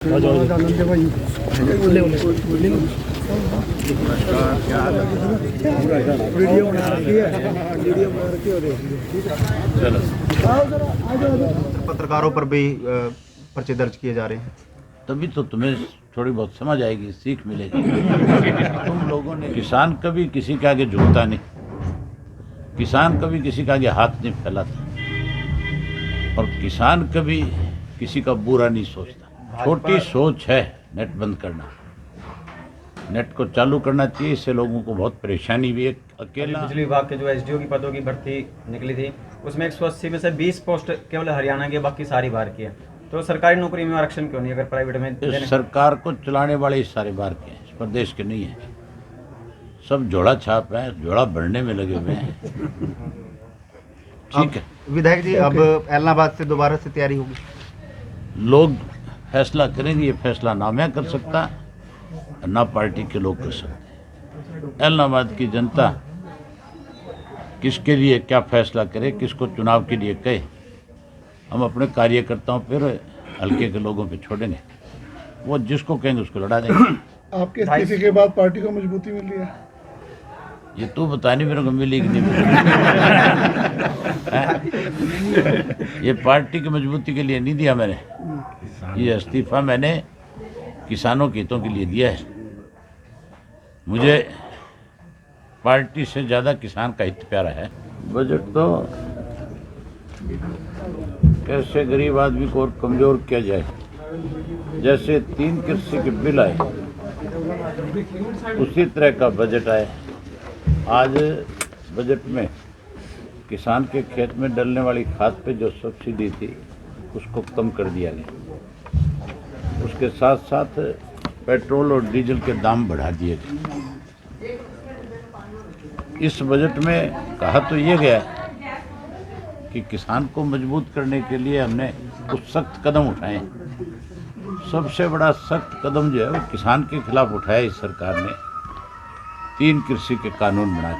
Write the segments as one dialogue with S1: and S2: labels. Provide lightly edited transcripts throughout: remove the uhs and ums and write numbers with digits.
S1: पत्रकारों पर भी पर्चे दर्ज किए जा रहे हैं।
S2: तभी तो तुम्हें थोड़ी बहुत समझ आएगी, सीख मिलेगी। तुम लोगों ने, किसान कभी किसी के आगे झुकता नहीं, किसान कभी किसी के आगे हाथ नहीं फैलाता, और किसान कभी किसी का बुरा नहीं सोचता। छोटी सोच है नेट बंद करना, नेट को चालू करना चाहिए। इससे लोगों को बहुत परेशानी भी है। अकेला
S3: बिजली विभाग के जो एसडीओ की पदों की भर्ती निकली थी, उसमें 180 में से 20 पोस्ट केवल हरियाणा की, बाकी सारी बाहर की है। तो सरकारी नौकरी में आरक्षण क्यों नहीं, अगर प्राइवेट में? सरकार
S2: को चलाने वाले सारे बाहर के हैं, प्रदेश के नहीं है। सब जोड़ा छाप है, जोड़ा भरने में लगे हुए हैं। ठीक है
S1: विधायक जी, अब एलनाबाद से दोबारा से तैयारी होगी।
S2: लोग फैसला करेंगे। ये फैसला ना मैं कर सकता, ना पार्टी के लोग कर सकते। एलनाबाद की जनता किसके लिए क्या फैसला करे, किसको चुनाव के लिए कहे, हम अपने कार्यकर्ताओं पर, हल्के के लोगों पे छोड़ेंगे। वो जिसको कहेंगे उसको लड़ा देंगे।
S4: आपके इस्तीफे के बाद पार्टी को मजबूती मिली है?
S2: ये तू बता नहीं मेरे को मिली कि नहीं मिली। ये पार्टी की मजबूती के लिए नहीं दिया मैंने, ये इस्तीफा मैंने किसानों के हितों के लिए दिया है। मुझे पार्टी से ज़्यादा किसान का हित प्यारा है। बजट तो कैसे गरीब आदमी को और कमज़ोर किया जाए। जैसे 3 कृषि के बिल आए, उसी तरह का बजट आए। आज बजट में किसान के खेत में डलने वाली खाद पे जो सब्सिडी थी उसको कम कर दिया गया। उसके साथ साथ पेट्रोल और डीजल के दाम बढ़ा दिए गए। इस बजट में कहा तो ये गया कि किसान को मजबूत करने के लिए हमने कुछ सख्त कदम उठाए। सबसे बड़ा सख्त कदम जो है वो किसान के खिलाफ उठाया इस सरकार ने। 3 कृषि के कानून बना के,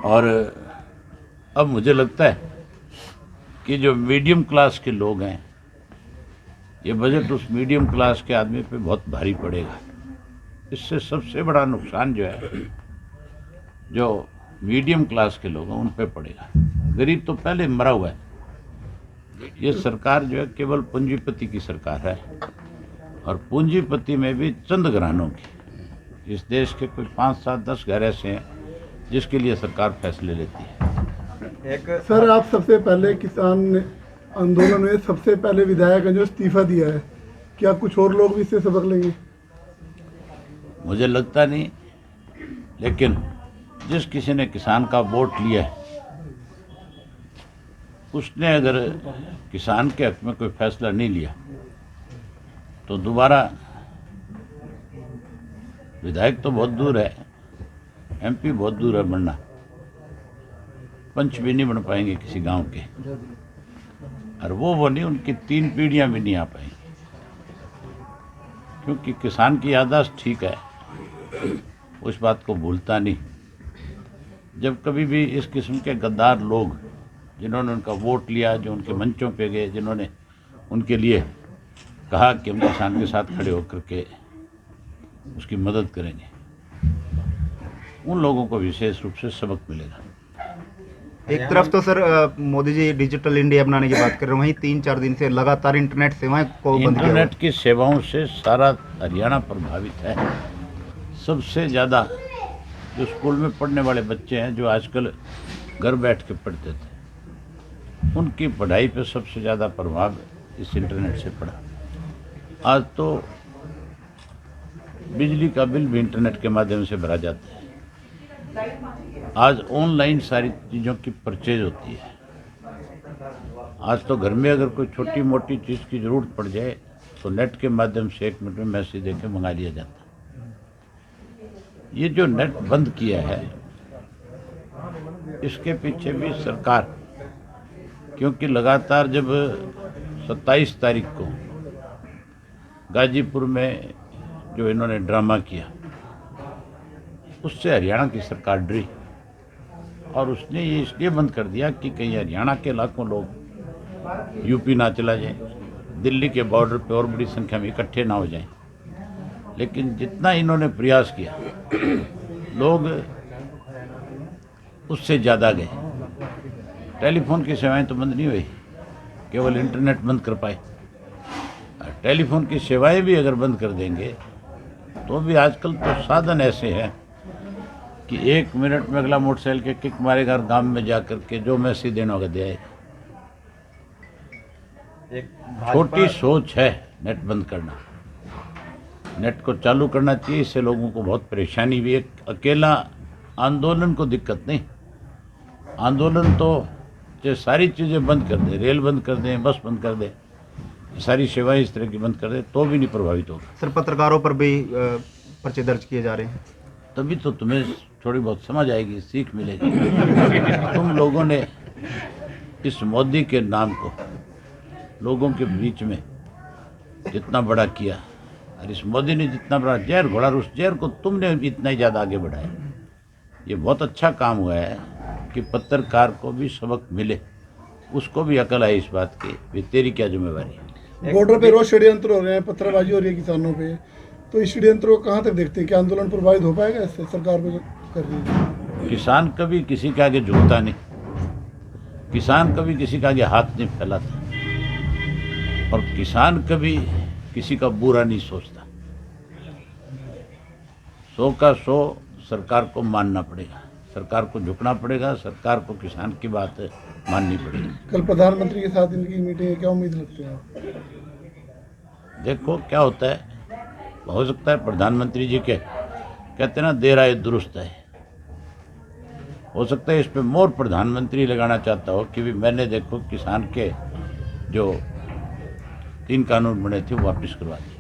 S2: और अब मुझे लगता है कि जो मीडियम क्लास के लोग हैं, ये बजट उस मीडियम क्लास के आदमी पे बहुत भारी पड़ेगा। इससे सबसे बड़ा नुकसान जो है, जो मीडियम क्लास के लोग हैं उन पे पड़ेगा। गरीब तो पहले मरा हुआ है। ये सरकार जो है केवल पूंजीपति की सरकार है, और पूंजीपति में भी चंद घरानों की। इस देश के कोई 5, 7, 10 घर ऐसे हैं जिसके लिए सरकार फैसले लेती है।
S4: सर, आप सबसे पहले किसान आंदोलन में सबसे पहले विधायक हैं जो इस्तीफा दिया है, क्या कुछ और लोग भी इससे सबक लेंगे?
S2: मुझे लगता नहीं, लेकिन जिस किसी ने किसान का वोट लिया है, उसने अगर किसान के हक में कोई फैसला नहीं लिया तो दोबारा, विधायक तो बहुत दूर है, एमपी बहुत दूर है बनना, पंच भी नहीं बन पाएंगे किसी गांव के, और वो नहीं, उनकी 3 पीढ़ियां भी नहीं आ पाएंगी। क्योंकि किसान की याददाश्त ठीक है, उस बात को भूलता नहीं। जब कभी भी इस किस्म के गद्दार लोग, जिन्होंने उनका वोट लिया, जो उनके मंचों पे गए, जिन्होंने उनके लिए कहा कि हम किसान के साथ खड़े होकर के उसकी मदद करेंगे, उन लोगों को विशेष रूप से सबक मिलेगा।
S1: एक तरफ तो sir Modi ji digital India बनाने की बात कर रहे हैं, वहीं 3-4 दिन से लगातार इंटरनेट सेवाएं को बंद किया। इंटरनेट
S2: की सेवाओं से सारा हरियाणा प्रभावित है। सबसे ज़्यादा जो स्कूल में पढ़ने वाले बच्चे हैं, जो आजकल घर बैठ के पढ़ते थे, उनकी पढ़ाई पे सबसे ज़्यादा प्रभाव इस इंटरनेट से पड़ा। आज तो बिजली का बिल भी इंटरनेट के माध्यम से भरा जाता है। आज ऑनलाइन सारी चीज़ों की परचेज होती है। आज तो घर में अगर कोई छोटी मोटी चीज़ की ज़रूरत पड़ जाए तो नेट के माध्यम से 1 मिनट में मैसेज देके मंगा लिया जाता है। ये जो नेट बंद किया है, इसके पीछे भी सरकार, क्योंकि लगातार जब 27 तारीख को गाजीपुर में जो इन्होंने ड्रामा किया, उससे हरियाणा की सरकार डरी, और उसने ये इसलिए बंद कर दिया कि कहीं हरियाणा के लाखों लोग यूपी ना चला जाए, दिल्ली के बॉर्डर पे और बड़ी संख्या में इकट्ठे ना हो जाएं। लेकिन जितना इन्होंने प्रयास किया, लोग उससे ज़्यादा गए। टेलीफोन की सेवाएं तो बंद नहीं हुई, केवल इंटरनेट बंद कर पाए। टेलीफोन की सेवाएं भी अगर बंद कर देंगे तो भी आजकल तो साधन ऐसे हैं कि 1 मिनट में अगला मोटरसाइकिल के किक मारेगा और गांव में जाकर के जो मैसेज देना होगा दे आएगा।
S3: एक
S2: छोटी सोच है नेट बंद करना। नेट को चालू करना चाहिए, इससे लोगों को बहुत परेशानी भी है। अकेला आंदोलन को दिक्कत नहीं, आंदोलन तो जो सारी चीज़ें बंद कर दें, रेल बंद कर दें, बस बंद कर दें, सारी सेवाएं इस तरह की बंद कर दें तो भी नहीं प्रभावित होगा।
S1: सर पत्रकारों पर भी पर्चे दर्ज किए जा रहे हैं।
S2: तभी तो तुम्हें थोड़ी बहुत समझ आएगी, सीख मिलेगी। तुम लोगों ने इस मोदी के नाम को लोगों के बीच में जितना बड़ा किया और इस मोदी ने जितना बड़ा जहर घोड़ा, उस जहर को तुमने इतना ही ज़्यादा आगे बढ़ाया। ये बहुत अच्छा काम हुआ है कि पत्रकार को भी सबक मिले, उसको भी अकल आई इस बात की भी तेरी क्या जिम्मेवारी है।
S4: बॉर्डर पे रोज षड्यंत्र हो रहे हैं, पत्थरबाजी हो रही है किसानों पे, तो इस षड्यंत्र को कहाँ तक देखते हैं? क्या आंदोलन प्रभावित हो पाएगा इससे? सरकार को कर रही है।
S2: किसान कभी किसी के आगे झुकता नहीं, किसान कभी किसी के आगे हाथ नहीं फैलाता और किसान कभी किसी का बुरा नहीं सोचता। 100 का 100 सरकार को मानना पड़ेगा, सरकार को झुकना पड़ेगा, सरकार को किसान की बात माननी पड़ेगी।
S4: कल प्रधानमंत्री के साथ इनकी मीटिंग है, क्या उम्मीद रखते हैं आप?
S2: देखो क्या होता है, हो सकता है प्रधानमंत्री जी के कहते हैं ना देर आए दुरुस्त है, हो सकता है इस पे मोर प्रधानमंत्री लगाना चाहता हो कि भी मैंने देखो किसान के जो 3 कानून बने थे वो वापस करवा दिए।